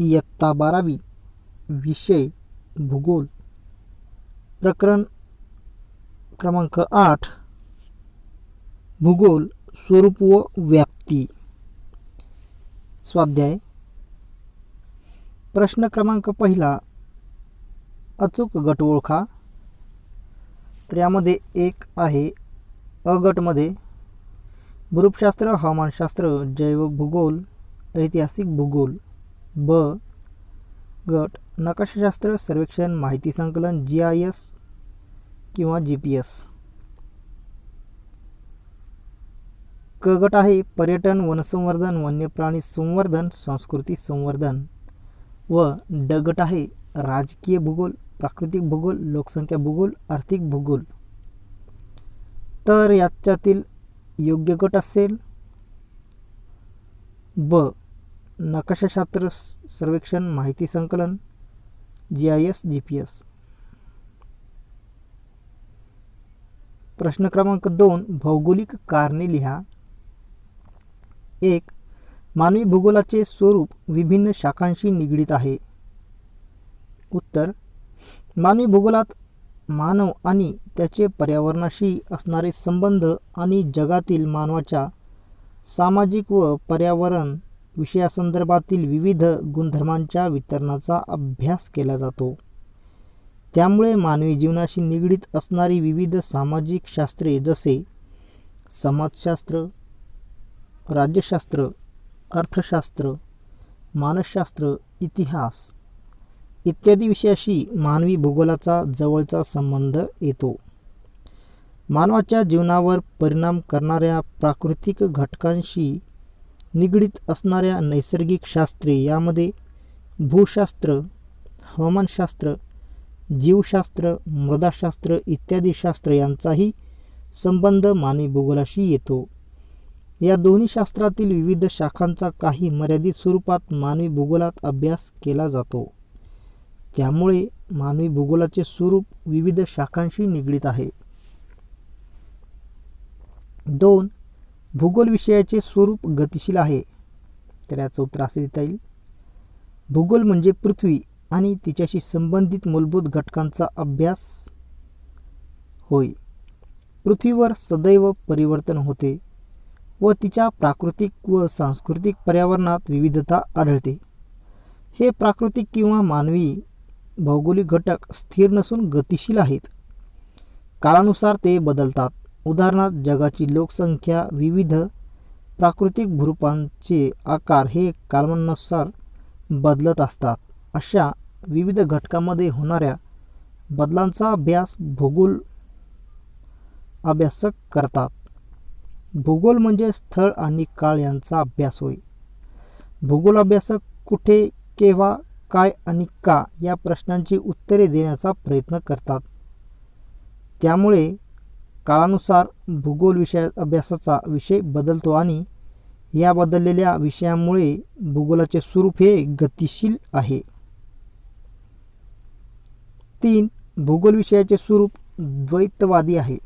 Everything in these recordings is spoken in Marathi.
इयत्ता 12वी विषय भूगोल प्रकरण क्रमांक 8 भूगोल स्वरूप व व्याप्ती। स्वाध्याय प्रश्न क्रमांक पहिला अचूक गट ओळखा। तर यामध्ये एक आहे अ गटमध्ये भूरूपशास्त्र, हवामानशास्त्र, जैव भूगोल, ऐतिहासिक भूगोल। ब गट नकाशाशास्त्र, सर्वेक्षण, माहिती संकलन, GIS किंवा GPS। क गट आहे पर्यटन, वनसंवर्धन, वन्यप्राणी संवर्धन, संस्कृती संवर्धन। व ड गट आहे राजकीय भूगोल, प्राकृतिक भूगोल, लोकसंख्या भूगोल, आर्थिक भूगोल। तर याच्यातील योग्य गट असेल ब नकाशाशास्त्र, सर्वेक्षण, माहिती संकलन, GIS GPS। प्रश्न क्रमांक 2 भौगोलिक कारणे लिहा। 1 मानवी भूगोलाचे स्वरूप विभिन्न शाखांशी निगडीत आहे। उत्तर मानवी भूगोलात मानव आणि त्याचे पर्यावरणाशी असणारे संबंध आणि जगातील मानवाच्या सामाजिक व पर्यावरण विषयासंदर्भातील विविध गुणधर्मांच्या वितरणाचा अभ्यास केला जातो। त्यामुळे मानवी जीवनाशी निगडीत असणारी विविध सामाजिक शास्त्रे जसे समाजशास्त्र, राज्यशास्त्र, अर्थशास्त्र, मानसशास्त्र, इतिहास इत्यादी विषयाशी मानवी भूगोलाचा जवळचा संबंध येतो। मानवाच्या जीवनावर परिणाम करणाऱ्या प्राकृतिक घटकांशी निगडीत असणाऱ्या नैसर्गिक शास्त्रे यामध्ये भूशास्त्र, हवामानशास्त्र, जीवशास्त्र, मृदाशास्त्र इत्यादी शास्त्र यांचाही संबंध मानवी भूगोलाशी येतो। या दोन्ही शास्त्रातील विविध शाखांचा काही मर्यादित स्वरूपात मानवी भूगोलात अभ्यास केला जातो। त्यामुळे मानवी भूगोलाचे स्वरूप विविध शाखांशी निगडीत आहे। 2 भूगोल विषयाचे स्वरूप गतिशील आहे। तर याचं उत्तर असे देता येईल भूगोल म्हणजे पृथ्वी आणि तिच्याशी संबंधित मूलभूत घटकांचा अभ्यास होय। पृथ्वीवर सदैव परिवर्तन होते व तिच्या प्राकृतिक व सांस्कृतिक पर्यावरणात विविधता आढळते। हे प्राकृतिक किंवा मानवी भौगोलिक घटक स्थिर नसून गतिशील आहेत। काळानुसार ते बदलतात। उदाहरणार्थ जगाची लोकसंख्या, विविध प्राकृतिक भूरूपांचे आकार हे कालानुसार बदलत असतात। अशा विविध घटकांमध्ये होणाऱ्या बदलांचा अभ्यास भूगोल अभ्यासक करतात। भूगोल म्हणजे स्थळ आणि काळ यांचा अभ्यास होय। भूगोल अभ्यासक कुठे, केव्हा, काय आणि का या प्रश्नांची उत्तरे देण्याचा प्रयत्न करतात। त्यामुळे काळानुसार भूगोल अभ्यासाचा विषय बदलतो आणि या बदललेल्या विषयामुळे भूगोलाचे स्वरूप हे गतिशील आहे। 3 भूगोल विषयाचे स्वरूप द्वैतवादी आहे।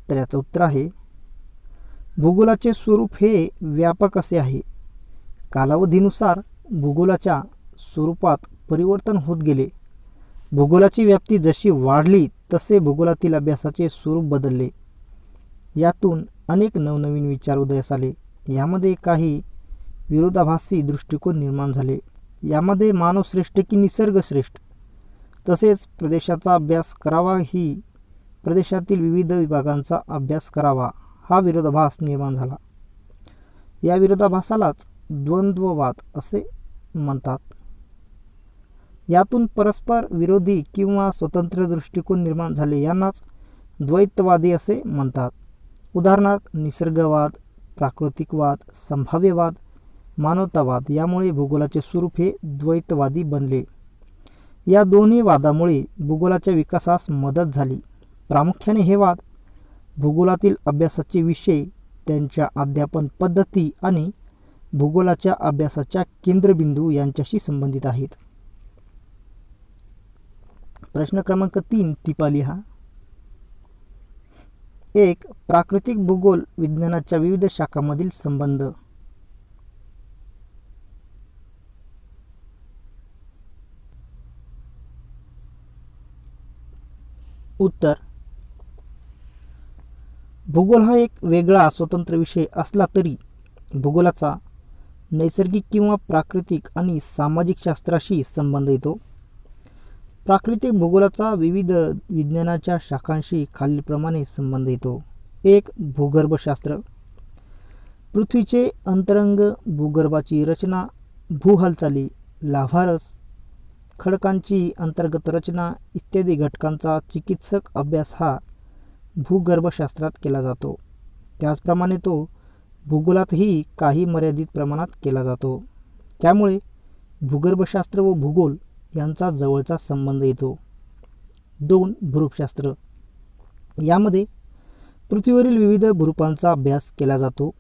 तर याचं उत्तर आहे भूगोलाचे स्वरूप हे व्यापक असे आहे। कालावधीनुसार भूगोलाच्या स्वरूपात परिवर्तन होत गेले। भूगोलाची व्याप्ती जशी वाढली तसे भूगोलातील अभ्यासाचे स्वरूप बदलले। यातून अनेक नवनवीन विचार उदयास आले। यामध्ये काही विरोधाभासी दृष्टिकोन निर्माण झाले। यामध्ये मानव श्रेष्ठ की निसर्ग श्रेष्ठ, तसेच प्रदेशाचा अभ्यास करावा ही प्रदेशातील विविध विभागांचा अभ्यास करावा हा विरोधाभास निर्माण झाला। या विरोधाभासालाच द्वंद्ववाद असे म्हणतात। यातून परस्पर विरोधी किंवा स्वतंत्र दृष्टिकोन निर्माण झाले यांनाच द्वैतवादी असे म्हणतात। उदाहरणार्थ निसर्गवाद, प्राकृतिकवाद, संभाव्यवाद, मानवतावाद यामुळे भूगोलाचे स्वरूप हे द्वैतवादी बनले। या दोन्ही वादामुळे भूगोलाच्या विकासास मदत झाली। प्रामुख्याने हे वाद भूगोलातील अभ्यासाचे विषय, त्यांच्या अध्यापन पद्धती आणि भूगोलाच्या अभ्यासाच्या केंद्रबिंदू यांच्याशी संबंधित आहेत। प्रश्न क्रमांक 3 टिपा लिहा। 1 प्राकृतिक भूगोल विज्ञानाच्या विविध शाखांमधील संबंध। उत्तर, भूगोल हा एक वेगळा स्वतंत्र विषय असला तरी भूगोलाचा नैसर्गिक किंवा प्राकृतिक आणि सामाजिक शास्त्राशी संबंध येतो. प्राकृतिक भूगोलाचा विविध विज्ञानाच्या शाखांशी खालीलप्रमाणे संबंध येतो. 1. भूगर्भशास्त्र. पृथ्वीचे अंतरंग, भूगर्भाची रचना, भूहालचाली, लाव्हारस, खडकांची अंतर्गत रचना इत्यादी घटकांचा चिकित्सक अभ्यास हा भूगर्भशास्त्रात केला जातो. त्याचप्रमाणे तो भूगोलातही काही मर्यादित प्रमाणात केला जातो. त्यामुळे भूगर्भशास्त्र व भूगोल यांचा जवळचा संबंध येतो. 2. भूरूपशास्त्र. यामध्ये पृथ्वीवरील विविध भूरूपांचा अभ्यास केला जातो.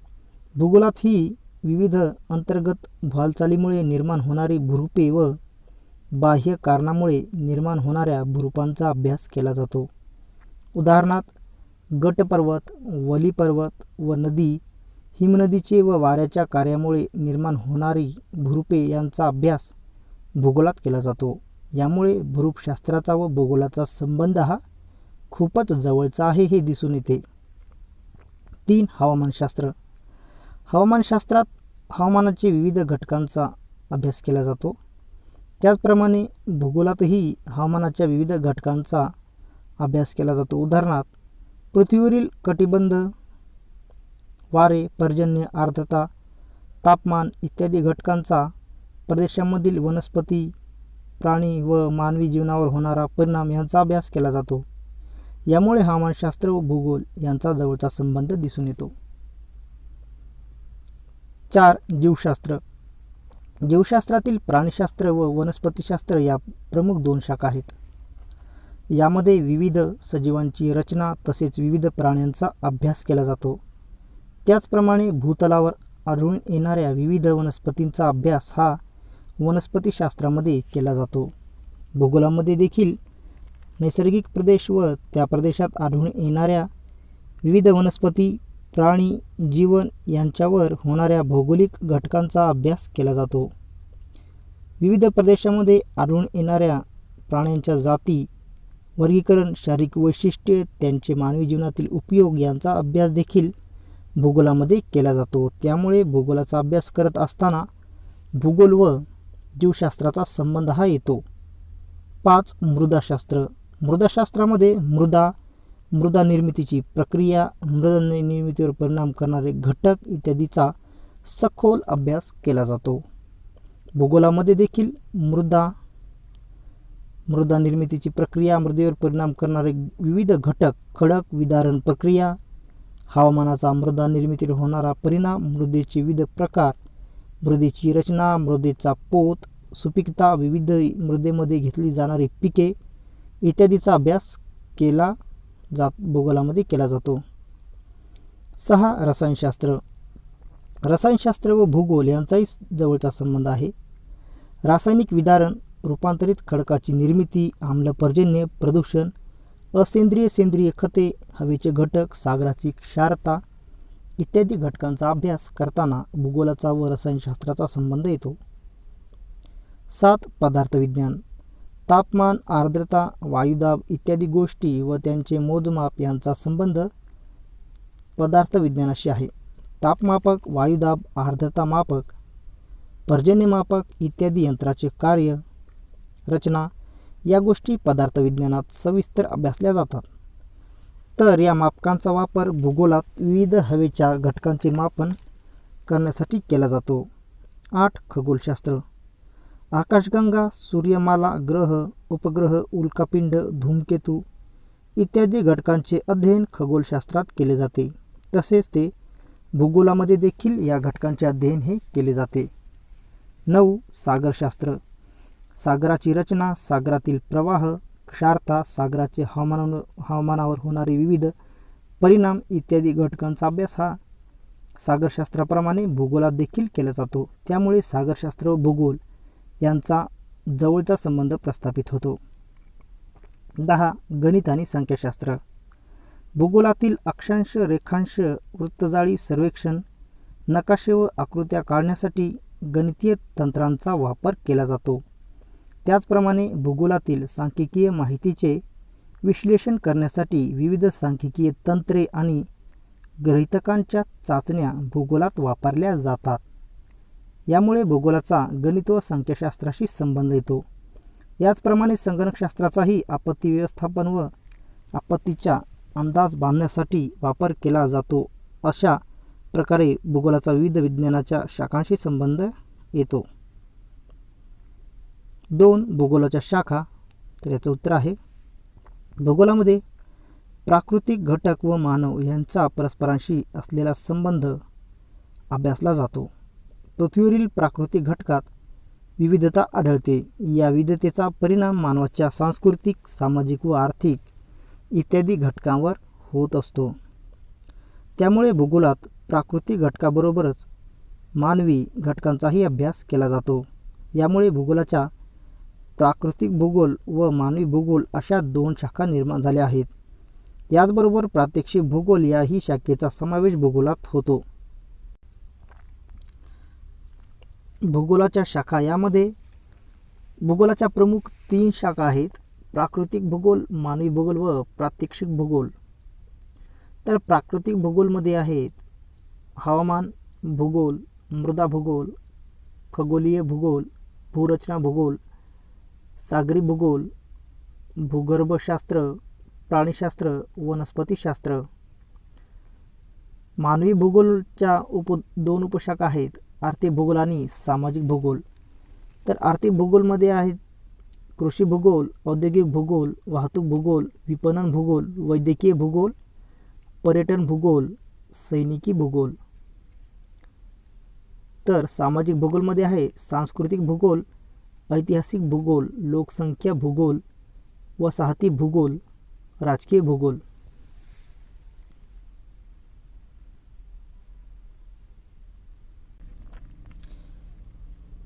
भूगोलातही विविध अंतर्गत हालचालीमुळे निर्माण होणारी भूरूपे व बाह्य कारणामुळे निर्माण होणाऱ्या भूरूपांचा अभ्यास केला जातो. उदाहरणार्थ गटपर्वत, वलीपर्वत व नदी, हिमनदीचे व वाऱ्याच्या कार्यामुळे निर्माण होणारी भूरूपे यांचा अभ्यास भूगोलात केला जातो. यामुळे भूरूपशास्त्राचा व भूगोलाचा संबंध हा खूपच जवळचा आहे हे दिसून येते. 3. हवामानशास्त्र. हवामानशास्त्रात हवामानाचे विविध घटकांचा अभ्यास केला जातो. त्याचप्रमाणे भूगोलातही हवामानाच्या विविध घटकांचा अभ्यास केला जातो. उदाहरणार्थ पृथ्वीवरील कटिबंध, वारे, पर्जन्य, आर्द्रता, तापमान इत्यादी घटकांचा प्रदेशामधील वनस्पती, प्राणी व मानवी जीवनावर होणारा परिणाम यांचा अभ्यास केला जातो. यामुळे हवामानशास्त्र व भूगोल यांचा जवळचा संबंध दिसून येतो. 4. जीवशास्त्र. जीवशास्त्रातील प्राणीशास्त्र व वनस्पतीशास्त्र या प्रमुख 2 शाखा आहेत. यामध्ये विविध सजीवांची रचना तसेच विविध प्राण्यांचा अभ्यास केला जातो. त्याचप्रमाणे भूतलावर आढळून येणाऱ्या विविध वनस्पतींचा अभ्यास हा वनस्पतीशास्त्रामध्ये केला जातो. भूगोलामध्ये देखील नैसर्गिक प्रदेश व त्या प्रदेशात आढळून येणाऱ्या विविध वनस्पती, प्राणी, जीवन यांच्यावर होणाऱ्या भौगोलिक घटकांचा अभ्यास केला जातो. विविध प्रदेशामध्ये आढळून येणाऱ्या प्राण्यांच्या जाती, वर्गीकरण, शारीरिक वैशिष्ट्ये, त्यांचे मानवी जीवनातील उपयोग यांचा अभ्यास देखील भूगोलामध्ये केला जातो. त्यामुळे भूगोलाचा अभ्यास करत असताना भूगोल व जीवशास्त्राचा संबंध हा येतो. 5. मृदाशास्त्र. मृदाशास्त्रामध्ये मृदा निर्मितीची प्रक्रिया, मृदा निर्मितीवर परिणाम करणारे घटक इत्यादीचा सखोल अभ्यास केला जातो. भूगोलामध्ये देखील मृदा निर्मितीची प्रक्रिया, मृदेवर परिणाम करणारे विविध घटक, खडक विदारण प्रक्रिया, हवामानाचा मृदा निर्मितीवर होणारा परिणाम, मृदेचे विविध प्रकार, मृदेची रचना, मृदेचा पोत, सुपीकता, विविध मृदेमध्ये घेतली जाणारी पिके इत्यादीचा अभ्यास भूगोलामध्ये केला जातो. 6. रसायनशास्त्र. रसायनशास्त्र व भूगोल यांचाही जवळचा संबंध आहे. रासायनिक विदारण, रूपांतरित खडकाची निर्मिती, आम्लपर्जन्य, प्रदूषण, असेंद्रिय सेंद्रिय खते, हवेचे घटक, सागराची क्षारता इत्यादी घटकांचा अभ्यास करताना भूगोलाचा व रसायनशास्त्राचा संबंध येतो. 7. पदार्थविज्ञान. तापमान, आर्द्रता, वायुदाब इत्यादी गोष्टी व त्यांचे मोजमाप यांचा संबंध पदार्थविज्ञानाशी आहे. तापमापक, वायुदाब, आर्द्रता मापक, पर्जन्यमापक इत्यादी यंत्राचे कार्य, रचना या गोष्टी पदार्थविज्ञानात सविस्तर अभ्यासल्या जातात. तर या मापकांचा वापर भूगोलात विविध हवेच्या घटकांचे मापन करण्यासाठी केला जातो. 8. खगोलशास्त्र. आकाशगंगा, सूर्यमाला, ग्रह, उपग्रह, उल्कापिंड, धूमकेतू इत्यादी घटकांचे अध्ययन खगोलशास्त्रात केले जाते. तसेच ते भूगोलामध्ये देखील या घटकांचे अध्ययन हे केले जाते. 9. सागरशास्त्र. सागराची रचना, सागरातील प्रवाह, क्षारता, सागराचे हवामानावर होणारे विविध परिणाम इत्यादी घटकांचा अभ्यास हा सागरशास्त्राप्रमाणे भूगोलात देखील केला जातो. त्यामुळे सागरशास्त्र व भूगोल यांचा जवळचा संबंध प्रस्थापित होतो. 10. गणित आणि संख्याशास्त्र. भूगोलातील अक्षांश, रेखांश, वृत्तजाळी सर्वेक्षण, नकाशे व आकृत्या काढण्यासाठी गणितीय तंत्रांचा वापर केला जातो. त्याचप्रमाणे भूगोलातील सांख्यिकीय माहितीचे विश्लेषण करण्यासाठी विविध सांख्यिकीय तंत्रे आणि गृहीतकांच्या चाचण्या भूगोलात वापरल्या जातात. यामुळे भूगोलाचा गणित व संख्याशास्त्राशी संबंध येतो. याचप्रमाणे संगणकशास्त्राचाही आपत्ती व्यवस्थापन व आपत्तीचा अंदाज बांधण्यासाठी वापर केला जातो. अशा प्रकारे भूगोलाचा विविध विज्ञानाच्या शाखांशी संबंध येतो. 2 भूगोलाच्या शाखा. तर याचं उत्तर आहे भूगोलामध्ये प्राकृतिक घटक व मानव यांचा परस्परांशी असलेला संबंध अभ्यासला जातो. पृथ्वीवरील प्राकृतिक घटकात विविधता आढळते. या विविधतेचा परिणाम मानवाच्या सांस्कृतिक, सामाजिक व आर्थिक इत्यादी घटकांवर होत असतो. त्यामुळे भूगोलात प्राकृतिक घटकाबरोबरच मानवी घटकांचाही अभ्यास केला जातो. यामुळे भूगोलाच्या प्राकृतिक भूगोल व मानवी भूगोल अशा 2 शाखा निर्माण झाल्या आहेत. याचबरोबर प्रात्यक्षिक भूगोल याही शाखेचा समावेश भूगोलात होतो. भूगोलाच्या शाखा. यामध्ये भूगोलाच्या प्रमुख 3 शाखा आहेत: प्राकृतिक भूगोल, मानवी भूगोल व प्रात्यक्षिक भूगोल. तर प्राकृतिक भूगोलमध्ये आहेत हवामान भूगोल, मृदा भूगोल, खगोलीय भूगोल, भूरचना भूगोल, सागरी भूगोल, भूगर्भशास्त्र, प्राणीशास्त्र, वनस्पतीशास्त्र. मानवी भूगोलच्या 2 उपशाखा आहेत: आर्थिक भूगोल आणि सामाजिक भूगोल. तर आर्थिक भूगोलमध्ये आहेत कृषी भूगोल, औद्योगिक भूगोल, वाहतूक भूगोल, विपणन भूगोल, वैद्यकीय भूगोल, पर्यटन भूगोल, सैनिकी भूगोल. तर सामाजिक भूगोलमध्ये आहे सांस्कृतिक भूगोल, ऐतिहासिक भूगोल, लोकसंख्या भूगोल, वसाहती भूगोल, राजकीय भूगोल.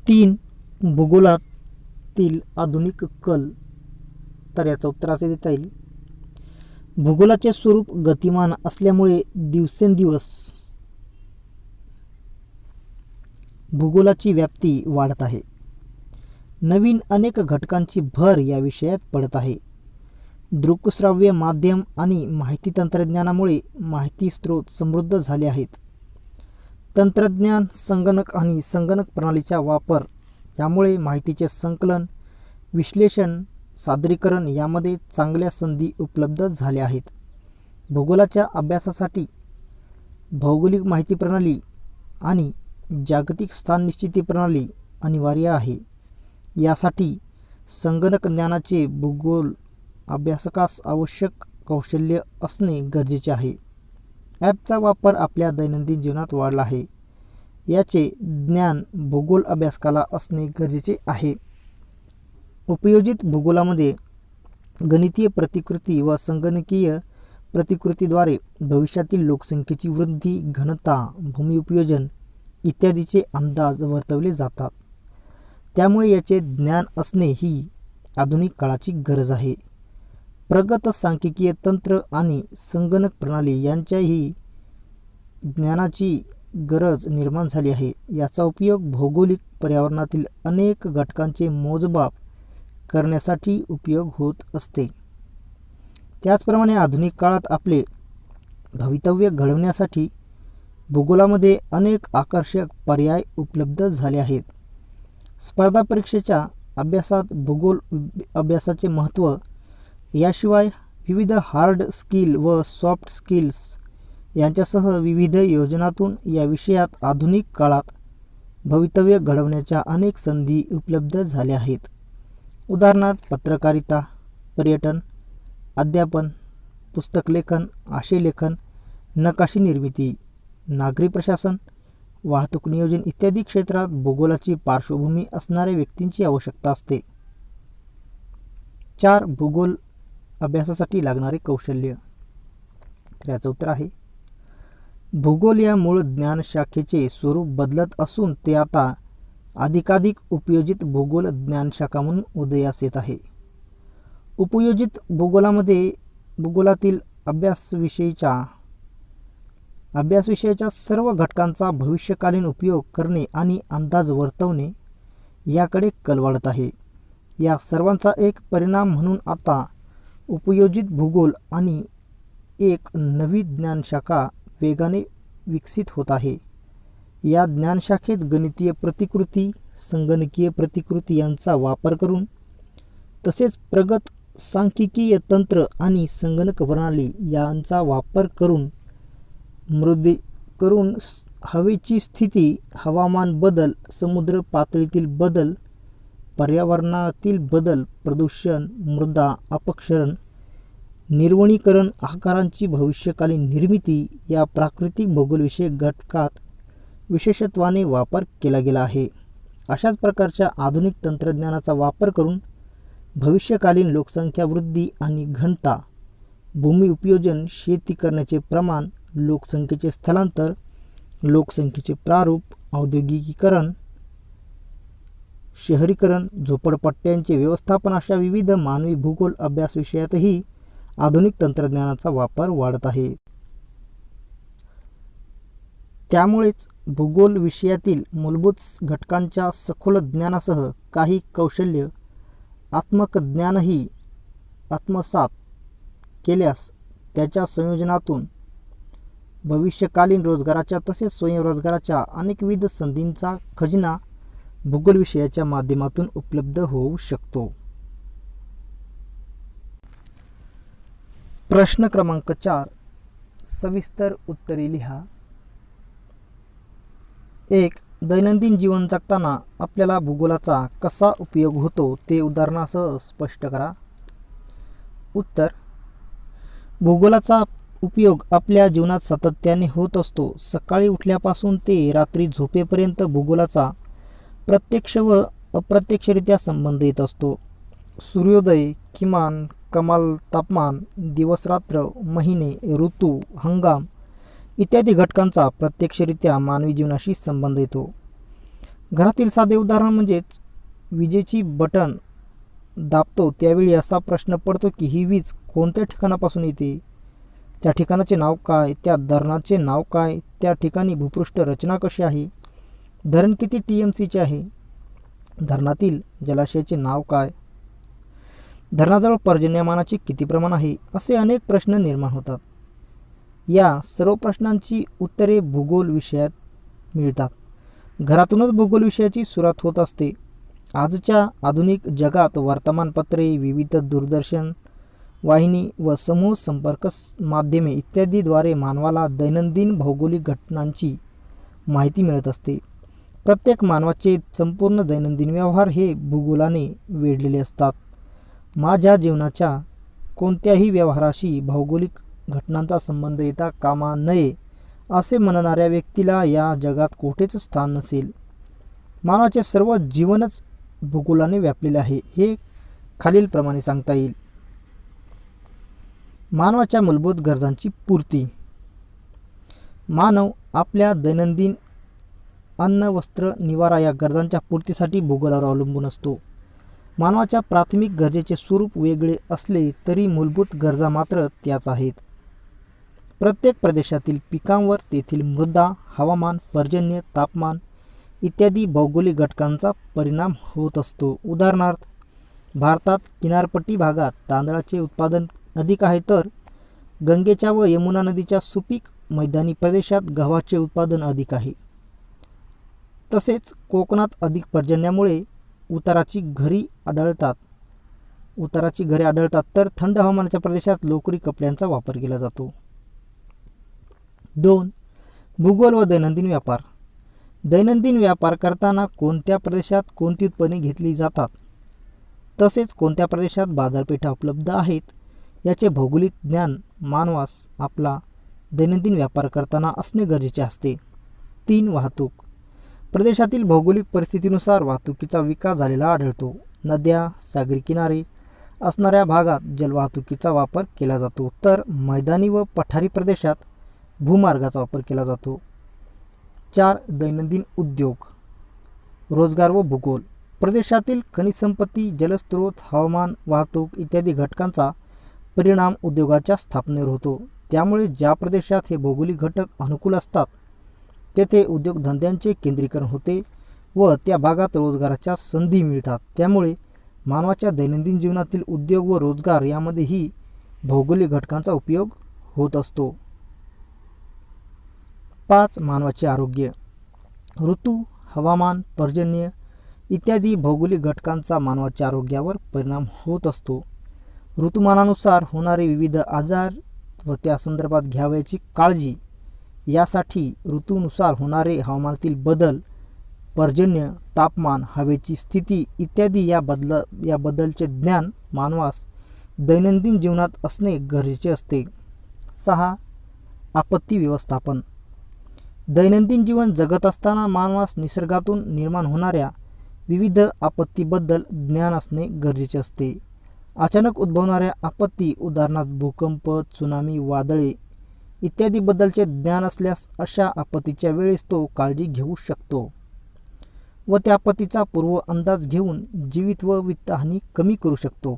3 भूगोलातील आधुनिक कल. तर याचं उत्तर असे देता येईल भूगोलाचे स्वरूप गतिमान असल्यामुळे दिवसेंदिवस भूगोलाची व्याप्ती वाढत आहे. नवीन अनेक घटकांची भर या विषयात पडत आहे. दृकश्राव्य माध्यम आणि माहिती तंत्रज्ञानामुळे माहिती स्रोत समृद्ध झाले आहेत. तंत्रज्ञान, संगणक आणि संगणक प्रणालीचा वापर यामुळे माहितीचे संकलन, विश्लेषण, सादरीकरण यामध्ये चांगल्या संधी उपलब्ध झाल्या आहेत. भूगोलाच्या अभ्यासासाठी भौगोलिक माहिती प्रणाली आणि जागतिक स्थान निश्चिती प्रणाली अनिवार्य आहे. यासाठी संगणक ज्ञानाचे भूगोल अभ्यासकास आवश्यक कौशल्य असणे गरजेचे आहे. ॲपचा वापर आपल्या दैनंदिन जीवनात वाढला आहे. याचे ज्ञान भूगोल अभ्यासकाला असणे गरजेचे आहे. उपयोजित भूगोलामध्ये गणितीय प्रतिकृती व संगणकीय प्रतिकृतीद्वारे भविष्यातील लोकसंख्येची वृद्धी, घनता, भूमी उपयोजन इत्यादीचे अंदाज वर्तवले जातात. त्यामुळे याचे ज्ञान असणे ही आधुनिक काळाची गरज आहे. प्रगत सांख्यिकीय तंत्र आणि संगणक प्रणाली यांच्याही ज्ञानाची गरज निर्माण झाली आहे. याचा उपयोग भौगोलिक पर्यावरणातील अनेक घटकांचे मोजमाप करण्यासाठी उपयोग होत असते. त्याचप्रमाणे आधुनिक काळात आपले भवितव्य घडवण्यासाठी भूगोलामध्ये अनेक आकर्षक पर्याय उपलब्ध झाले आहेत. स्पर्धा परीक्षेच्या अभ्यासात भूगोल अभ्यासाचे महत्त्व. याशिवाय विविध हार्ड स्किल व सॉफ्ट स्किल्स यांच्यासह विविध योजनातून या विषयात आधुनिक काळात भवितव्य घडवण्याच्या अनेक संधी उपलब्ध झाल्या आहेत. उदाहरणार्थ पत्रकारिता, पर्यटन, अध्यापन, पुस्तकलेखन, आशयलेखन, नकाशी निर्मिती, नागरी प्रशासन, वाहतूक नियोजन इत्यादी क्षेत्रात भूगोलाची पार्श्वभूमी असणाऱ्या व्यक्तींची आवश्यकता असते. 4 भूगोल अभ्यासासाठी लागणारे कौशल्य. तर याचं उत्तर आहे भूगोल या मूळ ज्ञानशाखेचे स्वरूप बदलत असून ते आता अधिकाधिक उपयोजित भूगोल ज्ञानशाखा म्हणून उदयास येत आहे. उपयोजित भूगोलातील अभ्यासविषयाच्या सर्व घटकांचा भविष्यकालीन उपयोग करणे आणि अंदाज वर्तवणे याकडे कल वाढत आहे. या सर्वांचा एक परिणाम म्हणून आता उपयोजित भूगोल आणि एक नवी ज्ञानशाखा वेगाने विकसित होत आहे. या ज्ञानशाखेत गणितीय प्रतिकृती, संगणकीय प्रतिकृती यांचा वापर करून तसेच प्रगत सांख्यिकीय तंत्र आणि संगणक प्रणाली यांचा वापर करून हवेची स्थिती, हवामान बदल, समुद्र पातळीतील बदल, पर्यावरणातील बदल, प्रदूषण, मृदा अपक्षरण, निर्वनीकरण, आकारांची भविष्यकालीन निर्मिती या प्राकृतिक भूगोलविषयक घटकात विशेषत्वाने वापर केला गेला आहे. अशाच प्रकारच्या आधुनिक तंत्रज्ञानाचा वापर करून भविष्यकालीन लोकसंख्या वृद्धी आणि घनता, भूमी उपयोजन, शेती करण्याचे प्रमाण, लोकसंख्येचे स्थलांतर, लोकसंख्येचे प्रारूप, औद्योगिकीकरण, शहरीकरण, झोपडपट्ट्यांचे व्यवस्थापन अशा विविध मानवी भूगोल अभ्यास विषयातही आधुनिक तंत्रज्ञानाचा वापर वाढत आहे. त्यामुळेच भूगोल विषयातील मूलभूत घटकांच्या सखोल ज्ञानासह काही कौशल्य आत्मकज्ञानही आत्मसात केल्यास त्याच्या संयोजनातून भविष्यकालीन रोजगाराच्या तसेच स्वयंरोजगाराच्या अनेकविध संधींचा खजिना भूगोल विषयाच्या माध्यमातून उपलब्ध होऊ शकतो. प्रश्न क्रमांक 4. सविस्तर उत्तरे लिहा. 1. दैनंदिन जीवन जगताना आपल्याला भूगोलाचा कसा उपयोग होतो ते उदाहरणासह स्पष्ट करा. उत्तर. भूगोलाचा उपयोग आपल्या जीवनात सातत्याने होत असतो. सकाळी उठल्यापासून ते रात्री झोपेपर्यंत भूगोलाचा प्रत्यक्ष व अप्रत्यक्षरित्या संबंध येत असतो. सूर्योदय, किमान, कमाल तापमान, दिवस-रात्र, महिने, ऋतू, हंगाम इत्यादी घटकांचा प्रत्यक्षरित्या मानवी जीवनाशी संबंध येतो. घरातील साधे उदाहरण म्हणजेच विजेची बटन दाबतो त्यावेळी असा प्रश्न पडतो की ही वीज कोणत्या ठिकाणापासून येते, त्या ठिकाणाचे नाव काय, त्या धरणाचे नाव काय, त्या ठिकाणी भूपृष्ठ रचना कशी आहे, धरण किती TMCचे आहे, धरणातील जलाशयाचे नाव काय, धरणाजवळ पर्जन्यमानाचे किती प्रमाण आहे, असे अनेक प्रश्न निर्माण होतात. या सर्व प्रश्नांची उत्तरे भूगोल विषयात मिळतात. घरातूनच भूगोल विषयाची सुरुवात होत असते. आजच्या आधुनिक जगात वर्तमानपत्रे, विविध दूरदर्शन वाहिनी व समूह संपर्क माध्यमे इत्यादीद्वारे मानवाला दैनंदिन भौगोलिक घटनांची माहिती मिळत असते. प्रत्येक मानवाचे संपूर्ण दैनंदिन व्यवहार हे भूगोलाने वेढलेले असतात. माझ्या जीवनाच्या कोणत्याही व्यवहाराशी भौगोलिक घटनांचा संबंध येता कामा नये असे म्हणणाऱ्या व्यक्तीला या जगात कुठेच स्थान नसेल. मानवाचे सर्व जीवनच भूगोलाने व्यापलेले आहे हे खालीलप्रमाणे सांगता येईल. मानवाच्या मूलभूत गरजांची पूर्ती. मानव आपल्या दैनंदिन अन्न, वस्त्र, निवारा या गरजांच्या पूर्तीसाठी भूगोलावर अवलंबून असतो. मानवाच्या प्राथमिक गरजेचे स्वरूप वेगळे असले तरी मूलभूत गरजा मात्र त्याच आहेत. प्रत्येक प्रदेशातील पिकांवर तेथील मृदा, हवामान, पर्जन्य, तापमान इत्यादी भौगोलिक घटकांचा परिणाम होत असतो. उदाहरणार्थ, भारतात किनारपट्टी भागात तांदळाचे उत्पादन अधिक आहे तर गंगेच्या व यमुना नदीच्या सुपीक मैदानी प्रदेशात गव्हाचे उत्पादन अधिक आहे. तसेच कोकणात अधिक पर्जन्यामुळे उताराची घरे आढळतात तर थंड हवामानाच्या प्रदेशात लोकरी कपड्यांचा वापर केला जातो. 2. भूगोल व दैनंदिन व्यापार. दैनंदिन व्यापार करताना कोणत्या प्रदेशात कोणती उत्पन्ने घेतली जातात तसेच कोणत्या प्रदेशात बाजारपेठा उपलब्ध आहेत याचे भौगोलिक ज्ञान मानवास आपला दैनंदिन व्यापार करताना असणे गरजेचे असते. 3. वाहतूक. प्रदेशातील भौगोलिक परिस्थितीनुसार वाहतुकीचा विकास झालेला आढळतो. नद्या, सागरी किनारे असणाऱ्या भागात जलवाहतुकीचा वापर केला जातो तर मैदानी व पठारी प्रदेशात भूमार्गाचा वापर केला जातो. 4. दैनंदिन उद्योग, रोजगार व भूगोल. प्रदेशातील खनिज संपत्ती, जलस्रोत, हवामान, वाहतूक इत्यादी घटकांचा परिणाम उद्योगाच्या स्थापनेवर होतो. त्यामुळे ज्या प्रदेशात हे भौगोलिक घटक अनुकूल असतात तेथे उद्योगधंद्यांचे केंद्रीकरण होते व त्या भागात रोजगाराच्या संधी मिळतात. त्यामुळे मानवाच्या दैनंदिन जीवनातील उद्योग व रोजगार यामध्येही भौगोलिक घटकांचा उपयोग होत असतो. 5. मानवाचे आरोग्य. ऋतू, हवामान, पर्जन्य इत्यादी भौगोलिक घटकांचा मानवाच्या आरोग्यावर परिणाम होत असतो. ऋतुमानानुसार होणारे विविध आजार व त्या संदर्भात घ्यावयाची काळजी यासाठी ऋतूनुसार होणारे हवामानातील बदल, पर्जन्य, तापमान, हवेची स्थिती इत्यादी या बदलचे ज्ञान मानवास दैनंदिन जीवनात असणे गरजेचे असते. 6. आपत्ती व्यवस्थापन. दैनंदिन जीवन जगत असताना मानवास निसर्गातून निर्माण होणाऱ्या विविध आपत्तीबद्दल ज्ञान असणे गरजेचे असते. अचानक उद्भवणाऱ्या आपत्ती उदाहरणार्थ भूकंप, त्सुनामी, वादळे इत्यादीबद्दलचे ज्ञान असल्यास अशा आपत्तीच्या वेळेस तो काळजी घेऊ शकतो व त्या आपत्तीचा पूर्व अंदाज घेऊन जीवित व वित्तहानी कमी करू शकतो.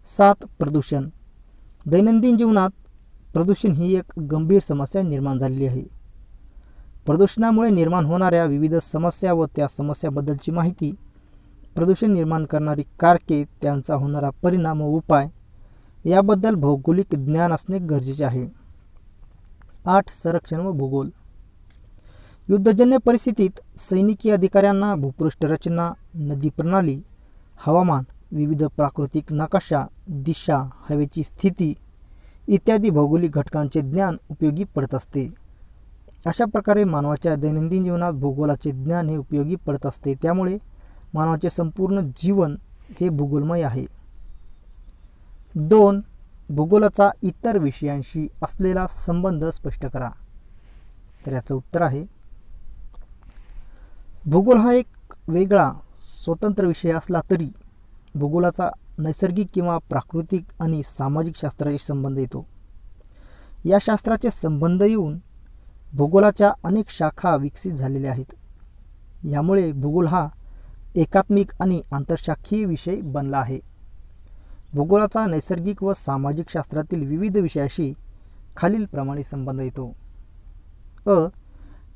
7. प्रदूषण. दैनंदिन जीवनात प्रदूषण ही एक गंभीर समस्या निर्माण झालेली आहे. प्रदूषणामुळे निर्माण होणाऱ्या विविध समस्या व त्या समस्याबद्दलची माहिती, प्रदूषण निर्माण करणारी कारके, त्यांचा होणारा परिणाम व उपाय याबद्दल भौगोलिक ज्ञान असणे गरजेचे आहे. 8. संरक्षण व भूगोल. युद्धजन्य परिस्थितीत सैनिकी अधिकाऱ्यांना भूपृष्ठ रचना, नदी प्रणाली, हवामान, विविध प्राकृतिक नकाशा, दिशा, हवेची स्थिती इत्यादी भौगोलिक घटकांचे ज्ञान उपयोगी पडत असते. अशा प्रकारे मानवाच्या दैनंदिन जीवनात भूगोलाचे ज्ञान हे उपयोगी पडत असते. त्यामुळे मानवाचे संपूर्ण जीवन हे भूगोलमय आहे. 2. भूगोलाचा इतर विषयांशी असलेला संबंध स्पष्ट करा. तर याचं उत्तर आहे, भूगोल हा एक वेगळा स्वतंत्र विषय असला तरी भूगोलाचा नैसर्गिक किंवा प्राकृतिक आणि सामाजिक शास्त्राशी संबंध येतो. या शास्त्राचे संबंध येऊन भूगोलाच्या अनेक शाखा विकसित झालेल्या आहेत. यामुळे भूगोल हा एकात्मिक आणि आंतरशाखीय विषय बनला आहे. भूगोलाचा नैसर्गिक व सामाजिक शास्त्रातील विविध विषयाशी खालीलप्रमाणे संबंध येतो.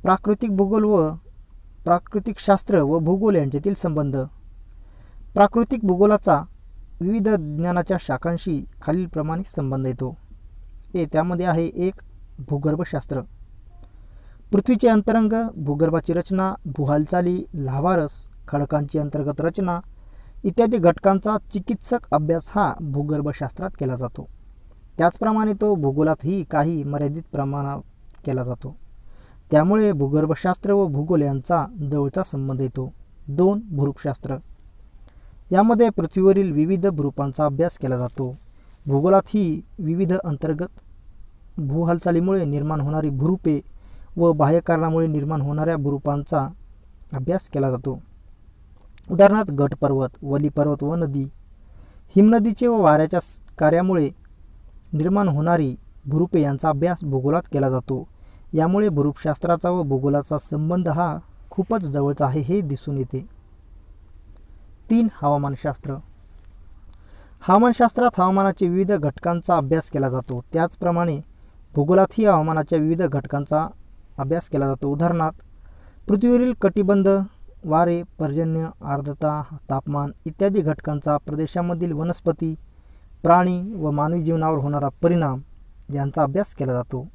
प्राकृतिक भूगोल व प्राकृतिक शास्त्र व भूगोल यांच्यातील संबंध. प्राकृतिक भूगोलाचा विविध ज्ञानाच्या शाखांशी खालीलप्रमाणे संबंध येतो. त्यामध्ये आहे 1. भूगर्भशास्त्र. पृथ्वीचे अंतरंग, भूगर्भाची रचना, भूहालचाली, लाव्हारस, खडकांची अंतर्गत रचना इत्यादी घटकांचा चिकित्सक अभ्यास हा भूगर्भशास्त्रात केला जातो. त्याचप्रमाणे तो भूगोलातही काही मर्यादित प्रमाणात केला जातो. त्यामुळे भूगर्भशास्त्र व भूगोल यांचा जवळचा संबंध येतो. 2. भूरूपशास्त्र. यामध्ये पृथ्वीवरील विविध भूरूपांचा अभ्यास केला जातो. भूगोलातही विविध अंतर्गत भूहालचालीमुळे निर्माण होणारी भूरूपे व बाह्य कारणामुळे निर्माण होणाऱ्या भूरूपांचा अभ्यास केला जातो. उदाहरणार्थ गटपर्वत, वलीपर्वत व नदी, हिमनदीचे व वाऱ्याच्या कार्यामुळे निर्माण होणारी भूरूपे यांचा अभ्यास भूगोलात केला जातो. यामुळे भूरूपशास्त्राचा व भूगोलाचा संबंध हा खूपच जवळचा आहे हे दिसून येते. 3. हवामानशास्त्र. हवामानशास्त्रात हवामानाच्या विविध घटकांचा अभ्यास केला जातो. त्याचप्रमाणे भूगोलातही हवामानाच्या विविध घटकांचा अभ्यास केला जातो. उदाहरणार्थ पृथ्वीवरील कटिबंध, वारे, पर्जन्य, आर्द्रता, तापमान इत्यादी घटकांचा प्रदेशामधील वनस्पती, प्राणी व मानवी जीवनावर होणारा परिणाम यांचा अभ्यास केला जातो.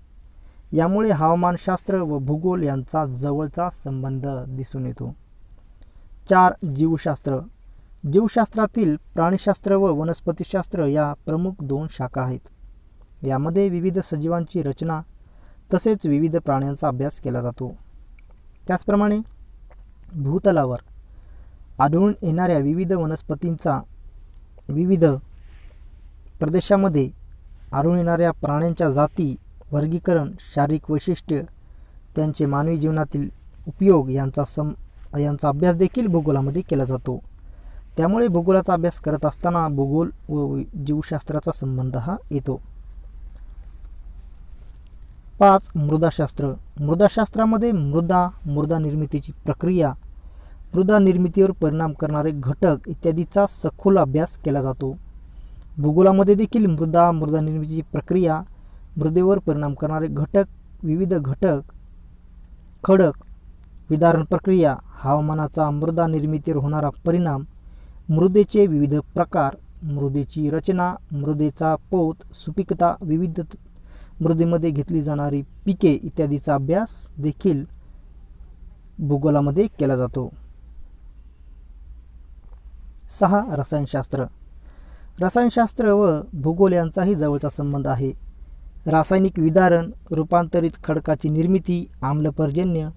यामुळे हवामानशास्त्र व भूगोल यांचा जवळचा संबंध दिसून येतो. 4. जीवशास्त्र. जीवशास्त्रातील प्राणीशास्त्र व वनस्पतीशास्त्र या प्रमुख 2 शाखा आहेत. यामध्ये विविध सजीवांची रचना तसेच विविध प्राण्यांचा अभ्यास केला जातो. त्याचप्रमाणे भूतलावर आढळून येणाऱ्या विविध वनस्पतींचा, विविध प्रदेशामध्ये आढळून येणाऱ्या प्राण्यांच्या जाती, वर्गीकरण, शारीरिक वैशिष्ट्य, त्यांचे मानवी जीवनातील उपयोग यांचा अभ्यास देखील भूगोलामध्ये केला जातो. त्यामुळे भूगोलाचा अभ्यास करत असताना भूगोल व जीवशास्त्राचा संबंध हा येतो. 5. मृदाशास्त्र. मृदाशास्त्रामध्ये मृदा निर्मितीची प्रक्रिया, मृदा निर्मितीवर परिणाम करणारे घटक इत्यादीचा सखोल अभ्यास केला जातो. भूगोलामध्ये देखील मृदा निर्मितीची प्रक्रिया, मृदेवर परिणाम करणारे घटक, विविध घटक, खडक, विदारण प्रक्रिया, हवामानाचा मृदा निर्मितीवर होणारा परिणाम, मृदेचे विविध प्रकार, मृदेची रचना, मृदेचा पोत, सुपीकता, विविध मृदेमध्ये घेतली जाणारी पिके इत्यादीचा अभ्यास देखील भूगोलामध्ये केला जातो. 6. रसायनशास्त्र. रसायनशास्त्र व भूगोल यांचाही जवळचा संबंध आहे. रासायनिक विदारण, रूपांतरित खडकाची निर्मिती, आम्लपर्जन्य,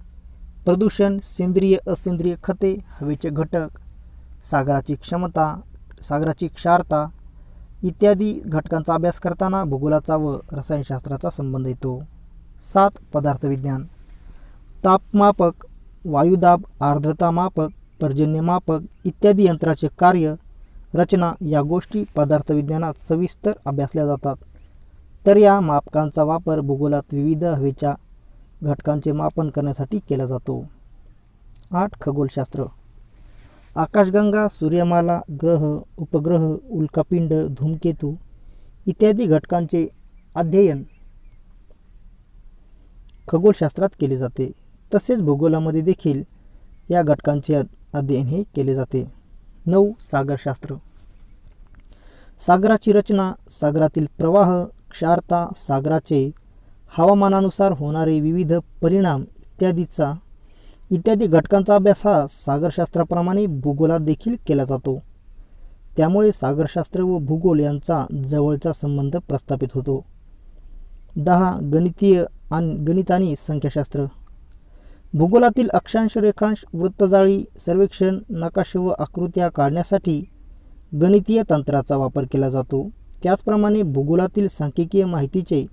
प्रदूषण, सेंद्रिय असेंद्रिय खते, हवेचे घटक, सागराची क्षमता, सागराची क्षारता इत्यादी घटकांचा अभ्यास करताना भूगोलाचा व रसायनशास्त्राचा संबंध येतो. 7. पदार्थविज्ञान. तापमापक, वायुदाब, आर्द्रता मापक, पर्जन्यमापक इत्यादी यंत्राचे कार्य, रचना या गोष्टी पदार्थविज्ञानात सविस्तर अभ्यासल्या जातात. तर या मापकांचा वापर भूगोलात विविध हवेच्या घटकांचे मापन करण्यासाठी केला जातो. 8. खगोलशास्त्र. आकाशगंगा, सूर्यमाला, ग्रह, उपग्रह, उल्कापिंड, धूमकेतू इत्यादी घटकांचे अध्ययन खगोलशास्त्रात केले जाते. तसेच भूगोलामध्ये देखील या घटकांचे अध्ययन हे केले जाते. 9. सागरशास्त्र. सागराची रचना, सागरातील प्रवाह, क्षारता, सागराचे हवामानानुसार होणारे विविध परिणाम इत्यादी घटकांचा अभ्यास हा सागरशास्त्राप्रमाणे भूगोलात देखील केला जातो. त्यामुळे सागरशास्त्र व भूगोल यांचा जवळचा संबंध प्रस्थापित होतो. 10. गणित आणि संख्याशास्त्र. भूगोलातील अक्षांश, रेखांश, वृत्तजाळी, सर्वेक्षण, नकाशे व आकृत्या काढण्यासाठी गणितीय तंत्राचा वापर केला जातो. त्याचप्रमाणे भूगोलातील सांख्यिकीय माहितीचे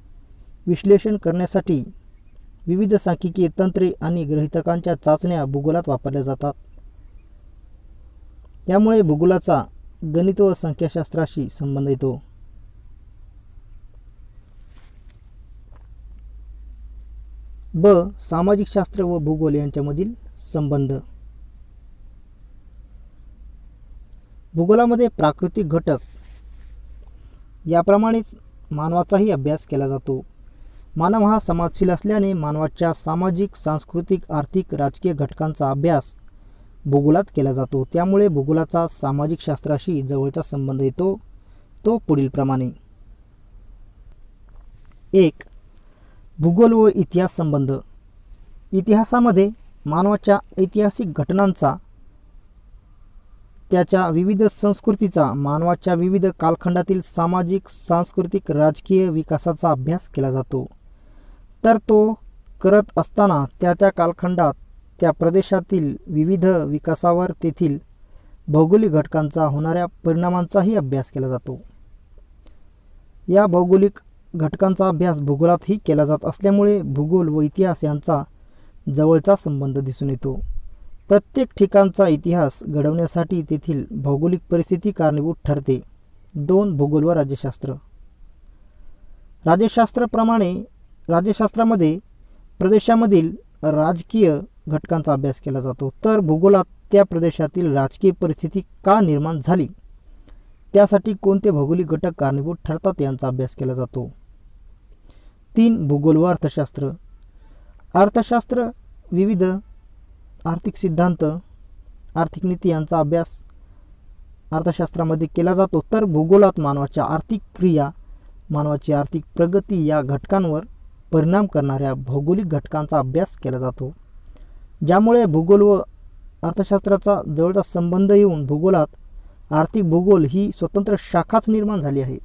विश्लेषण करण्यासाठी विविध सांख्यिकीय तंत्रे आणि गृहीतकांच्या चाचण्या भूगोलात वापरल्या जातात. यामुळे भूगोलाचा गणित व संख्याशास्त्राशी संबंध येतो. ब. सामाजिक शास्त्र व भूगोल यांच्यामधील संबंध. भूगोलामध्ये प्राकृतिक घटक याप्रमाणेच मानवाचाही अभ्यास केला जातो. मानव हा समाजशील असल्याने मानवाच्या सामाजिक, सांस्कृतिक, आर्थिक, राजकीय घटकांचा अभ्यास भूगोलात केला जातो. त्यामुळे भूगोलाचा सामाजिक शास्त्राशी जवळचा संबंध येतो. तो पुढीलप्रमाणे. 1. भूगोल व इतिहास संबंध. इतिहासामध्ये मानवाच्या ऐतिहासिक घटनांचा, त्याच्या विविध संस्कृतीचा, मानवाच्या विविध कालखंडातील सामाजिक, सांस्कृतिक, राजकीय विकासाचा अभ्यास केला जातो. तर तो करत असताना त्या कालखंडात त्या प्रदेशातील विविध विकासावर तेथील भौगोलिक घटकांचा होणाऱ्या परिणामांचाही अभ्यास केला जातो. या भौगोलिक घटकांचा अभ्यास भूगोलातही केला जात असल्यामुळे भूगोल व इतिहास यांचा जवळचा संबंध दिसून येतो. प्रत्येक ठिकाणचा इतिहास घडवण्यासाठी तेथील भौगोलिक परिस्थिती कारणीभूत ठरते. 2. भूगोल व राज्यशास्त्र. राज्यशास्त्रामध्ये प्रदेशामधील राजकीय घटकांचा अभ्यास केला जातो. तर भूगोलात त्या प्रदेशातील राजकीय परिस्थिती का निर्माण झाली, त्यासाठी कोणते भौगोलिक घटक कारणीभूत ठरतात यांचा अभ्यास केला जातो. 3. भूगोल व अर्थशास्त्र. अर्थशास्त्र विविध आर्थिक सिद्धांत, आर्थिक नीती यांचा अभ्यास अर्थशास्त्रामध्ये केला जातो. तर भूगोलात मानवाच्या आर्थिक क्रिया, मानवाची आर्थिक प्रगती या घटकांवर परिणाम करणाऱ्या भौगोलिक घटकांचा अभ्यास केला जातो. ज्यामुळे भूगोल व अर्थशास्त्राचा जवळचा संबंध येऊन भूगोलात आर्थिक भूगोल ही स्वतंत्र शाखाच निर्माण झाली आहे.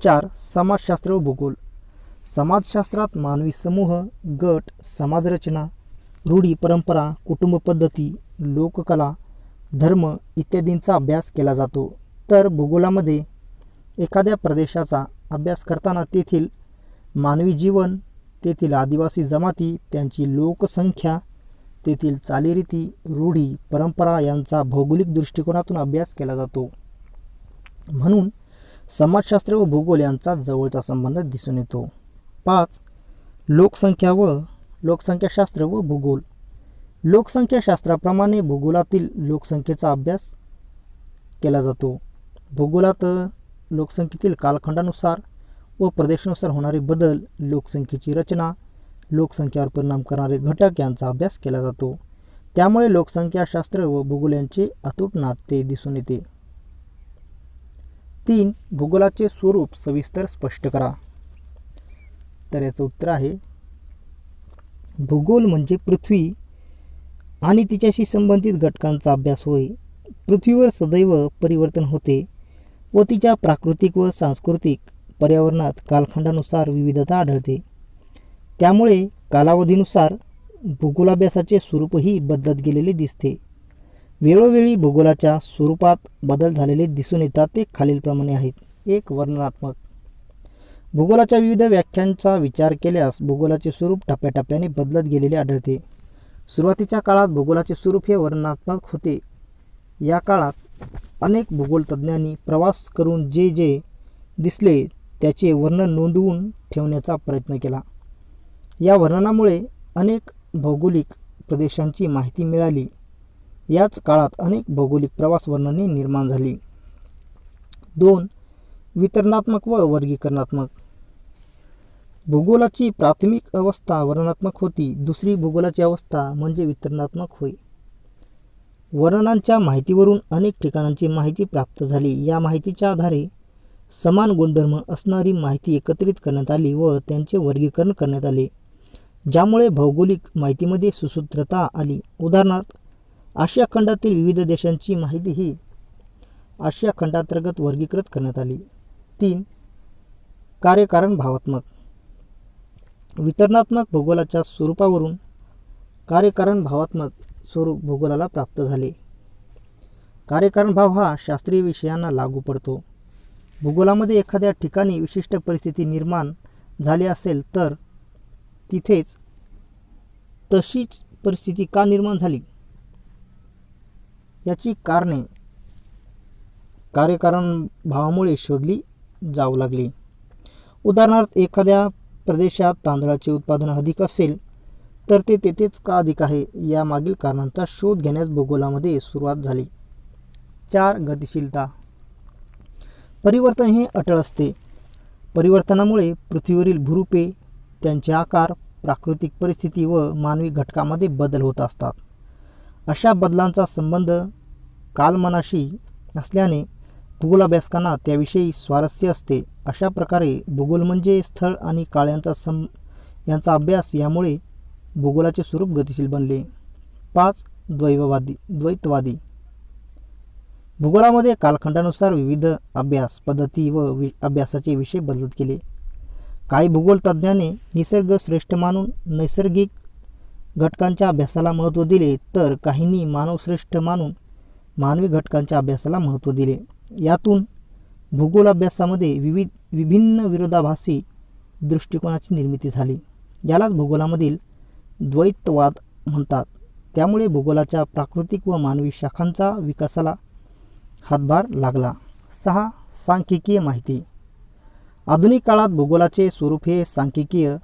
4. समाजशास्त्र व भूगोल. समाजशास्त्रात मानवी समूह, गट, समाजरचना, रूढी, परंपरा, कुटुंब पद्धती, लोककला, धर्म इत्यादींचा अभ्यास केला जातो. तर भूगोलामध्ये एखाद्या प्रदेशाचा अभ्यास करताना तेथील मानवी जीवन, तेथील आदिवासी जमाती, त्यांची लोकसंख्या, तेथील चालीरीती, रूढी, परंपरा यांचा भौगोलिक दृष्टिकोनातून अभ्यास केला जातो. म्हणून समाजशास्त्र व भूगोल यांचा जवळचा संबंध दिसून येतो. 5. लोकसंख्याशास्त्र व भूगोल. लोकसंख्याशास्त्राप्रमाणे भूगोलातील लोकसंख्येचा अभ्यास केला जातो. भूगोलात लोकसंख्येतील कालखंडानुसार व प्रदेशानुसार होणारे बदल, लोकसंख्येची रचना, लोकसंख्येवर परिणाम करणारे घटक यांचा अभ्यास केला जातो. त्यामुळे लोकसंख्याशास्त्र व भूगोल यांचे अतूट नाते दिसून येते. 3. भूगोलाचे स्वरूप सविस्तर स्पष्ट करा. तर याचं उत्तर आहे, भूगोल म्हणजे पृथ्वी आणि तिच्याशी संबंधित घटकांचा अभ्यास होय. पृथ्वीवर सदैव परिवर्तन होते व तिच्या प्राकृतिक व सांस्कृतिक पर्यावरणात कालखंडानुसार विविधता आढळते. त्यामुळे कालावधीनुसार भूगोलाभ्यासाचे स्वरूपही बदलत गेलेले दिसते. वेळोवेळी भूगोलाच्या स्वरूपात बदल झालेले दिसून येतात. ते खालीलप्रमाणे आहेत. 1. वर्णनात्मक. भूगोलाच्या विविध व्याख्यांचा विचार केल्यास भूगोलाचे स्वरूप टप्प्याटप्प्याने बदलत गेलेले आढळते. सुरुवातीच्या काळात भूगोलाचे स्वरूप हे वर्णनात्मक होते. या काळात अनेक भूगोलतज्ञांनी प्रवास करून जे जे दिसले त्याचे वर्णन नोंदवून ठेवण्याचा प्रयत्न केला. या वर्णनामुळे अनेक भौगोलिक प्रदेशांची माहिती मिळाली. याच काळात अनेक भौगोलिक प्रवास वर्णने निर्माण झाली. 2. वितरणात्मक व वर्गीकरणात्मक. भूगोलाची प्राथमिक अवस्था वर्णनात्मक होती. दुसरी भूगोलाची अवस्था म्हणजे वितरणात्मक होय. वर्णनांच्या माहितीवरून अनेक ठिकाणांची माहिती प्राप्त झाली. या माहितीच्या आधारे समान गुणधर्म असणारी माहिती एकत्रित करण्यात आली व त्यांचे वर्गीकरण करण्यात आले, ज्यामुळे भौगोलिक माहितीमध्ये सुसूत्रता आली. उदाहरणार्थ, आशिया खंडातील विविध देशांची माहिती ही आशिया खंडांतर्गत वर्गीकृत करण्यात आली. 3. कार्यकारण भावात्मक. वितरणात्मक भूगोलाच्या स्वरूपावरून कार्यकारण भावात्मक स्वरूप भूगोलाला प्राप्त झाले. कार्यकारण भाव हा शास्त्रीय विषयांना लागू पडतो. भूगोलामध्ये एखाद्या ठिकाणी विशिष्ट परिस्थिती निर्माण झाली असेल तर तिथेच तशीच परिस्थिती का निर्माण झाली याची कारणे कार्यकारण भावामुळे शोधली जाऊ लागली. उदाहरणार्थ, एखाद्या प्रदेशात तांदळाचे उत्पादन अधिक असेल तर ते तेथेच का अधिक आहे या मागील कारणांचा शोध घेण्यास भूगोलामध्ये सुरुवात झाली. 4. गतिशीलता. परिवर्तन हे अटळ असते. परिवर्तनामुळे पृथ्वीवरील भूरूपे, त्यांचे आकार, प्राकृतिक परिस्थिती व मानवी घटकामध्ये बदल होत असतात. अशा बदलांचा संबंध कालमानाशी असल्याने भूगोलाभ्यासकांना त्याविषयी स्वारस्य असते. अशा प्रकारे भूगोल म्हणजे स्थळ आणि काळ यांचा अभ्यास. यामुळे भूगोलाचे स्वरूप गतिशील बनले. 5. द्वैतवादी. भूगोलामध्ये कालखंडानुसार विविध अभ्यास पद्धती व अभ्यासाचे विषय बदलत गेले. काही भूगोल तज्ज्ञांनी निसर्ग श्रेष्ठ मानून नैसर्गिक घटकांच्या अभ्यासाला महत्त्व दिले, तर काहींनी मानवश्रेष्ठ मानून मानवी घटकांच्या अभ्यासाला महत्त्व दिले. यातून भूगोल अभ्यासामध्ये विभिन्न विरोधाभासी दृष्टिकोनाची निर्मिती झाली. यालाच भूगोलामधील द्वैतवाद म्हणतात. त्यामुळे भूगोलाच्या प्राकृतिक व मानवी शाखांचा विकासाला हातभार लागला. 6. सांख्यिकीय माहिती. आधुनिक काळात भूगोलाचे स्वरूप हे सांख्यिकीय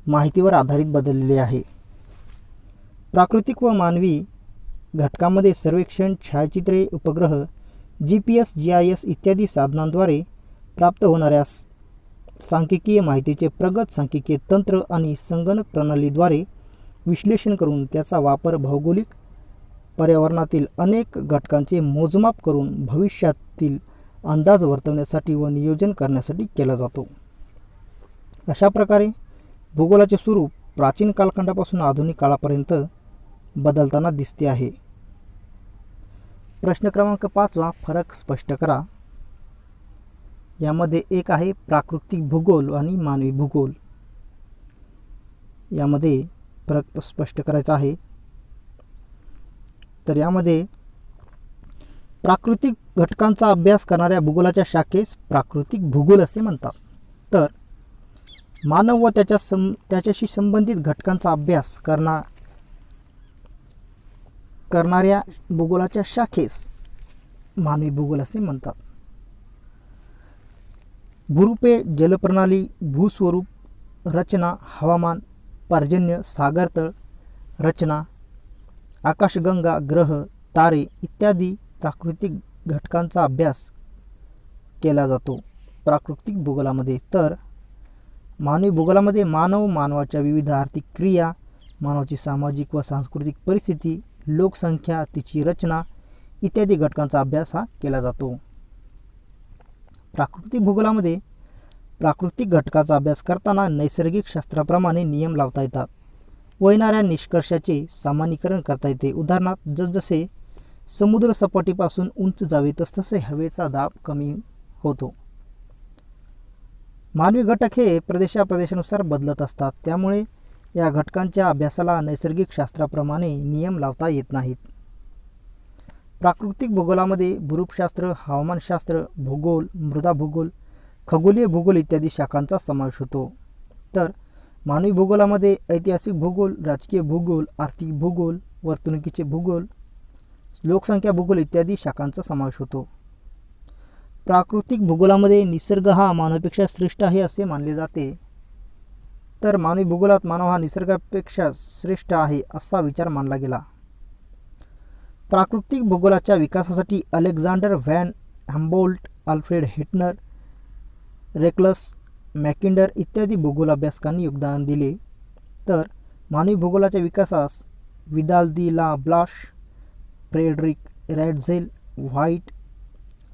माहितीवर आधारित बदललेले आहे. प्राकृतिक व मानवी घटकांमध्ये सर्वेक्षण, छायाचित्रे, उपग्रह, GPS, GIS इत्यादी साधनांद्वारे प्राप्त होणाऱ्या सांख्यिकीय माहितीचे प्रगत सांख्यिकीय तंत्र आणि संगणक प्रणालीद्वारे विश्लेषण करून त्याचा वापर भौगोलिक पर्यावरणातील अनेक घटकांचे मोजमाप करून भविष्यातील अंदाज वर्तवण्यासाठी व नियोजन करण्यासाठी केला जातो. अशा प्रकारे भूगोलाचे स्वरूप प्राचीन कालखंडापासून आधुनिक काळापर्यंत बदलताना दिसते आहे. प्रश्न क्रमांक 5, फरक स्पष्ट करा. यामध्ये एक आहे प्राकृतिक भूगोल आणि मानवी भूगोल. यामध्ये फरक स्पष्ट करायचा आहे. तर यामध्ये प्राकृतिक घटकांचा अभ्यास करणाऱ्या भूगोलाच्या शाखेस प्राकृतिक भूगोल असे म्हणतात. तर मानव व त्याच्याशी संबंधित घटकांचा अभ्यास करणाऱ्या भूगोलाच्या शाखेस मानवी भूगोल असे म्हणतात. भूरूपे, जलप्रणाली, भूस्वरूप, रचना, हवामान, पर्जन्य, सागरतळ रचना, आकाशगंगा, ग्रह, तारे इत्यादी प्राकृतिक घटकांचा अभ्यास केला जातो प्राकृतिक भूगोलामध्ये. तर मानवी भूगोलामध्ये मानवाच्या विविध आर्थिक क्रिया, मानवाची सामाजिक व सांस्कृतिक परिस्थिती, लोकसंख्या, तिची रचना इत्यादी घटकांचा अभ्यास हा केला जातो. प्राकृतिक भूगोलामध्ये प्राकृतिक घटकाचा अभ्यास करताना नैसर्गिक शास्त्राप्रमाणे नियम लावता येतात व येणाऱ्या निष्कर्षाचे सामान्यीकरण करता येते. उदाहरणार्थ, जसजसे समुद्र सपाटीपासून उंच जावे तसतसे हवेचा दाब कमी होतो. मानवी घटक हे प्रदेशानुसार बदलत असतात, त्यामुळे या घटकांच्या अभ्यासाला नैसर्गिक शास्त्राप्रमाणे नियम लावता येत नाहीत. प्राकृतिक भूगोलामध्ये भूरूपशास्त्र, हवामानशास्त्र, भूगोल, मृदा भूगोल, खगोलीय भूगोल इत्यादी शाखांचा समावेश होतो. तर मानवी भूगोलामध्ये ऐतिहासिक भूगोल, राजकीय भूगोल, आर्थिक भूगोल, वर्तणुकीचे भूगोल, लोकसंख्या भूगोल इत्यादी शाखांचा समावेश होतो. प्राकृतिक भूगोलामध्ये निसर्ग हा मानवापेक्षा श्रेष्ठ आहे असे मानले जाते. तर मानवी भूगोलात मानव हा निसर्गापेक्षा श्रेष्ठ आहे असा विचार मानला गेला. प्राकृतिक भूगोलाच्या विकासासाठी अलेक्झांडर व्हॅन हम्बोल्ट, अल्फ्रेड हेटनर, रेक्लस, मॅकिंडर इत्यादी भूगोल अभ्यासकांनी योगदान दिले. तर मानवी भूगोलाच्या विकासास Vidal de la Blache, Friedrich Ratzel, White,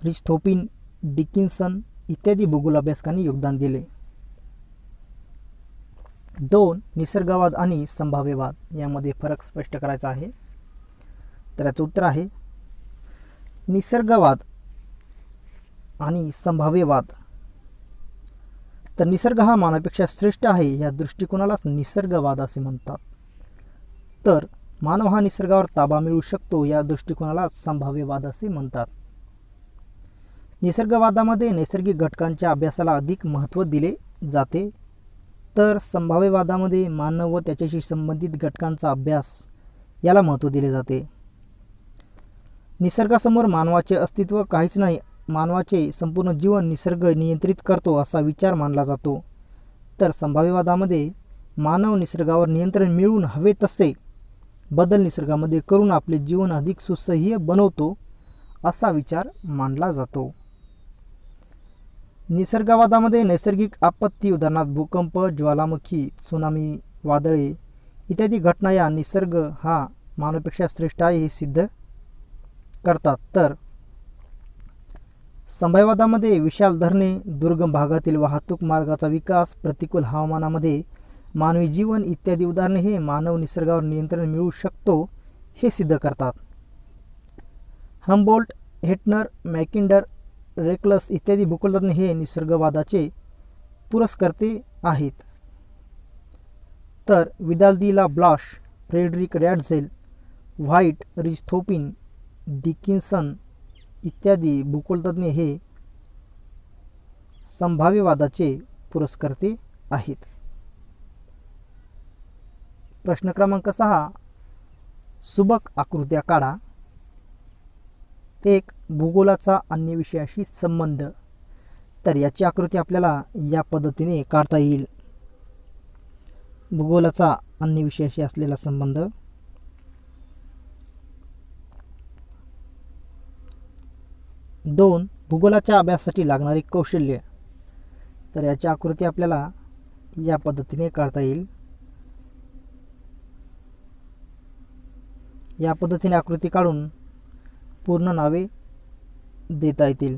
Richthofen, Dickinson इत्यादी भूगोल अभ्यासकांनी योगदान दिले. 2. निसर्गवाद आणि संभाव्यवाद यामध्ये फरक स्पष्ट करायचा आहे. तर याचं उत्तर आहे निसर्गवाद आणि संभाव्यवाद. तर निसर्ग हा मानवापेक्षा श्रेष्ठ आहे या दृष्टिकोनालाच निसर्गवाद असे म्हणतात. तर मानव हा निसर्गावर ताबा मिळवू शकतो या दृष्टिकोनाला संभाव्यवाद असे म्हणतात. निसर्गवादामध्ये नैसर्गिक घटकांच्या अभ्यासाला अधिक महत्त्व दिले जाते, तर संभाव्यवादामध्ये मानव व त्याच्याशी संबंधित घटकांचा अभ्यास याला महत्त्व दिले जाते. निसर्गासमोर मानवाचे अस्तित्व काहीच नाही, मानवाचे संपूर्ण जीवन निसर्ग नियंत्रित करतो असा विचार मानला जातो. तर संभाव्यवादामध्ये मानव निसर्गावर नियंत्रण मिळवून हवे तसे बदल निसर्गामध्ये करून आपले जीवन अधिक सुसह्य बनवतो असा विचार मानला जातो. निसर्गवादामध्ये नैसर्गिक आपत्ती उदाहरणार्थ भूकंप, ज्वालामुखी, त्सुनामी, वादळे इत्यादी घटना या निसर्ग हा मानवापेक्षा श्रेष्ठ आहे हे सिद्ध करतात. तर संभाव्यवादामध्ये विशाल धरणे, दुर्गम भागातील वाहतूक मार्गाचा विकास, प्रतिकूल हवामानामध्ये मानवी जीवन इत्यादी उदाहरणे हे मानव निसर्गावर नियंत्रण मिळवू शकतो हे सिद्ध करतात. हम्बोल्ट, हेटनर, मॅकिंडर, रेक्लस इत्यादी भूगोलतज्ञ हे निसर्गवादाचे पुरस्कर्ते आहेत. तर Vidal de la Blache, Friedrich Ratzel, White, Richthofen, Dickinson इत्यादी भूगोलतज्ञ हे संभाव्यवादाचे पुरस्कर्ते आहेत. प्रश्न क्रमांक 6. सुबक आकृत्या काढा. 1. भूगोलाचा अन्य विषयाशी संबंध. तर याची आकृती आपल्याला या पद्धतीने काढता येईल. भूगोलाचा अन्य विषयाशी असलेला संबंध. 2. भूगोलाच्या अभ्यासासाठी लागणारे कौशल्य. तर याची आकृती आपल्याला या पद्धतीने काढता येईल. या पद्धतीने आकृती काढून पूर्ण नावे देता येतील.